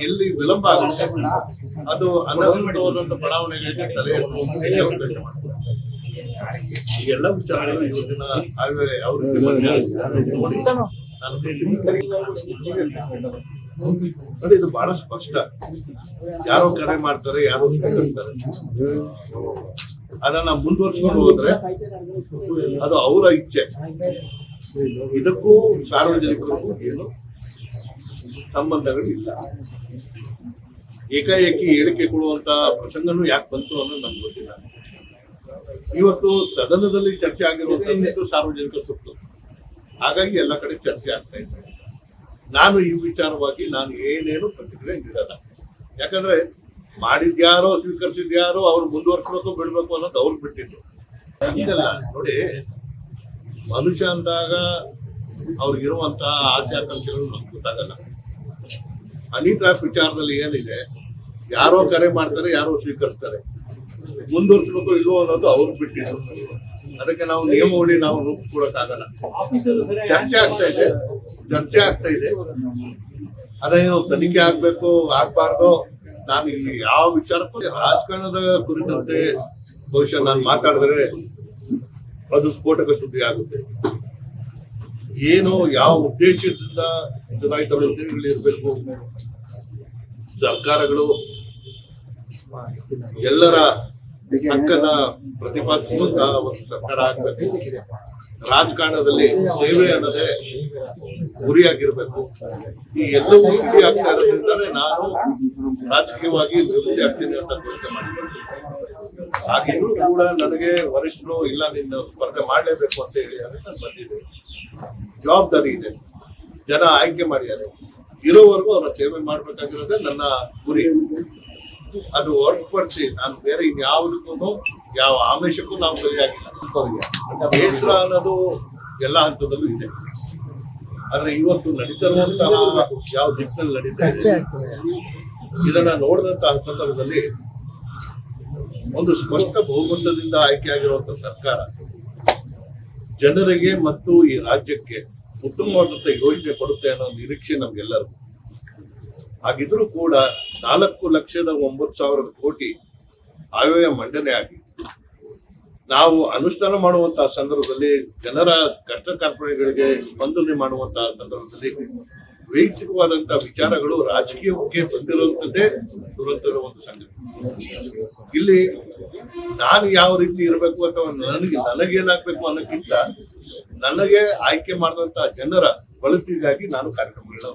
ಎಲ್ಲಿ ವಿಳಂಬ ಆಗುತ್ತೆ ಅದು ಅನಧಿಕೃತವಾದಂತ ಬಡಾವಣೆಗಳಿಗೆ ತಲೆ ಎತ್ತುವಂತ ಅವಕಾಶ ಮಾಡ್ತಾರೆ. ಈ ಎಲ್ಲ ವಿಚಾರಗಳು ಇವತ್ತಿನ ನೋಡಿ, ಇದು ಬಹಳ ಸ್ಪಷ್ಟ. ಯಾರೋ ಕರೆ ಮಾಡ್ತಾರೆ, ಯಾರೋ ಸ್ವೀಕರಿಸ್ತಾರೆ. ಅದನ್ನ ಮುಂದುವರ್ಸ್ಕೊಂಡು ಹೋದ್ರೆ ಅದು ಅವರ ಇಚ್ಛೆ. ಇದಕ್ಕೂ ಸಾರ್ವಜನಿಕರಿಗೂ ಏನು ಸಂಬಂಧಗಳು ಇಲ್ಲ. ಏಕಾಏಕಿ ಹೇಳಿಕೆ ಕೊಡುವಂತ ಪ್ರಸಂಗನೂ ಯಾಕೆ ಬಂತು ಅನ್ನೋದು ನಮ್ಗೆ ಗೊತ್ತಿಲ್ಲ. ಇವತ್ತು ಸದನದಲ್ಲಿ ಚರ್ಚೆ ಆಗಿರುವಂತದ್ದು ಸಾರ್ವಜನಿಕ ಸುತ್ತು, ಹಾಗಾಗಿ ಎಲ್ಲ ಕಡೆ ಚರ್ಚೆ ಆಗ್ತಾ ಇದೆ. ನಾನು ಈ ವಿಚಾರವಾಗಿ ನಾನು ಏನೇನು ಪ್ರತಿಕ್ರಿಯೆ ನೀಡಲ್ಲ. ಯಾಕಂದ್ರೆ ಮಾಡಿದ್ಯಾರೋ ಸ್ವೀಕರಿಸಿದ್ಯಾರೋ ಅವ್ರು ಮುಂದುವರ್ಸ್ಬೇಕು ಬಿಡ್ಬೇಕು ಅನ್ನೋದು ಅವ್ರು ಬಿಟ್ಟಿದ್ದು. ಇದೆಲ್ಲ ನೋಡಿ, ಮನುಷ್ಯ ಅಂದಾಗ ಅವ್ರಿಗಿರುವಂತಹ ಆಸೆ ಆಕಾಂಕ್ಷೆಗಳು ನಮ್ಗೆ ಗೊತ್ತಾಗಲ್ಲ. ಹನಿ ಟ್ರ್ಯಾಪ್ ವಿಚಾರದಲ್ಲಿ ಏನಿದೆ, ಯಾರೋ ಕರೆ ಮಾಡ್ತಾರೆ, ಯಾರೋ ಸ್ವೀಕರಿಸ್ತಾರೆ. ಮುಂದುವರ್ಸ್ಬೇಕು ಇಲ್ವೋ ಅನ್ನೋದು ಅವ್ರು ಬಿಟ್ಟಿದ್ದು. ಅದಕ್ಕೆ ನಾವು ನಿಯಮಾವಳಿ ನಾವು ರೂಪಿಸ್ಕೊಡಕ್ಕಾಗಲ್ಲ. ಚರ್ಚೆ ಆಗ್ತಾ ಇದೆ. ಅದೇನು ತನಿಖೆ ಆಗ್ಬೇಕು ಆಗ್ಬಾರ್ದು, ನಾನು ಇಲ್ಲಿ ಯಾವ ವಿಚಾರಕ್ಕೂ ರಾಜಕಾರಣದ ಕುರಿತಂತೆ ಬಹುಶಃ ನಾನು ಮಾತಾಡಿದ್ರೆ ಅದು ಸ್ಫೋಟಕ ಸುದ್ದಿ ಆಗುತ್ತೆ. ಏನು ಯಾವ ಉದ್ದೇಶದಿಂದ ಚುನಾಯಿತ ಪ್ರತಿನಿಧಿಗಳಿರ್ಬೇಕು, ಸರ್ಕಾರಗಳು ಎಲ್ಲರ ಹಕ್ಕನ್ನ ಪ್ರತಿಪಾದಿಸುವಂತಹ ಒಂದು ಸರ್ಕಾರ ಆಗ್ಬೇಕು. ರಾಜಕಾರಣದಲ್ಲಿ ಸೇವೆ ಅನ್ನೋದೇ ಗುರಿಯಾಗಿರ್ಬೇಕು. ಈ ಎಲ್ಲವೂ ಗುರಿ ಆಗ್ತಾ ಇರೋದ್ರಿಂದಾನೇ ನಾನು ರಾಜಕೀಯವಾಗಿ ವಿರೋಧಿ ಆಗ್ತೀನಿ ಅಂತ ಘೋಷಣೆ ಮಾಡಿದ್ದೀನಿ. ಹಾಗಿದ್ರು ಕೂಡ ನನಗೆ ವರಿಷ್ಠರು ಇಲ್ಲ, ನಿನ್ನ ಸ್ಪರ್ಧೆ ಮಾಡಲೇಬೇಕು ಅಂತ ಹೇಳಿ ನಾನು ಬಂದಿದ್ದೆ. ಜವಾಬ್ದಾರಿ ಇದೆ, ಜನ ಆಯ್ಕೆ ಮಾಡಿದ್ದಾರೆ. ಇರೋವರೆಗೂ ಅವರ ಸೇವೆ ಮಾಡ್ಬೇಕಾಗಿರೋದೇ ನನ್ನ ಗುರಿ. ಅದು ಹೊರತುಪಡಿಸಿ ನಾನು ಬೇರೆ ಇನ್ಯಾವುದಕ್ಕೂ ಯಾವ ಆಮಿಷಕ್ಕೂ ನಾವು ಸರಿಯಾಗಿಲ್ಲ. ಬೇಸರ ಅನ್ನೋದು ಎಲ್ಲ ಹಂತದಲ್ಲೂ ಇದೆ. ಆದ್ರೆ ಇವತ್ತು ನಡೀತಿರುವಂತಹ ಯಾವ ದಿಕ್ಕಿನಲ್ಲಿ ನಡೀತಾ ಇದೆ, ಇದನ್ನ ನೋಡಿದಂತಹ ಸಂದರ್ಭದಲ್ಲಿ ಒಂದು ಸ್ಪಷ್ಟ ಬಹುಮತದಿಂದ ಆಯ್ಕೆಯಾಗಿರುವಂತಹ ಸರ್ಕಾರ ಜನರಿಗೆ ಮತ್ತು ಈ ರಾಜ್ಯಕ್ಕೆ ಉತ್ತಮವಾದಂತ ಯೋಜನೆ ಕೊಡುತ್ತೆ ಅನ್ನೋ ನಿರೀಕ್ಷೆ ನಮ್ಗೆಲ್ಲರಿಗೂ. ಹಾಗಿದ್ರೂ ಕೂಡ 4,09,000 ಕೋಟಿ ಆಯವ್ಯಯ ಮಂಡನೆ ಆಗಿ ನಾವು ಅನುಷ್ಠಾನ ಮಾಡುವಂತಹ ಸಂದರ್ಭದಲ್ಲಿ, ಜನರ ಕಷ್ಟ ಕಾರ್ಪಣ್ಯಗಳಿಗೆ ಸ್ಪಂದನೆ ಮಾಡುವಂತಹ ಸಂದರ್ಭದಲ್ಲಿ ವೈಯಕ್ತಿಕವಾದಂತಹ ವಿಚಾರಗಳು ರಾಜಕೀಯಕ್ಕೆ ಬಂದಿರುವಂತದ್ದೇ ದುರಂತದ ಒಂದು ಸಂಗತಿ. ಇಲ್ಲಿ ನಾನು ಯಾವ ರೀತಿ ಇರಬೇಕು ಅಥವಾ ನನಗೇನಾಗ್ಬೇಕು ಅನ್ನೋಕ್ಕಿಂತ ನನಗೆ ಆಯ್ಕೆ ಮಾಡಿದಂತಹ ಜನರ ಒಳಿತಿಗಾಗಿ ನಾನು ಕಾರ್ಯಕ್ರಮಗಳು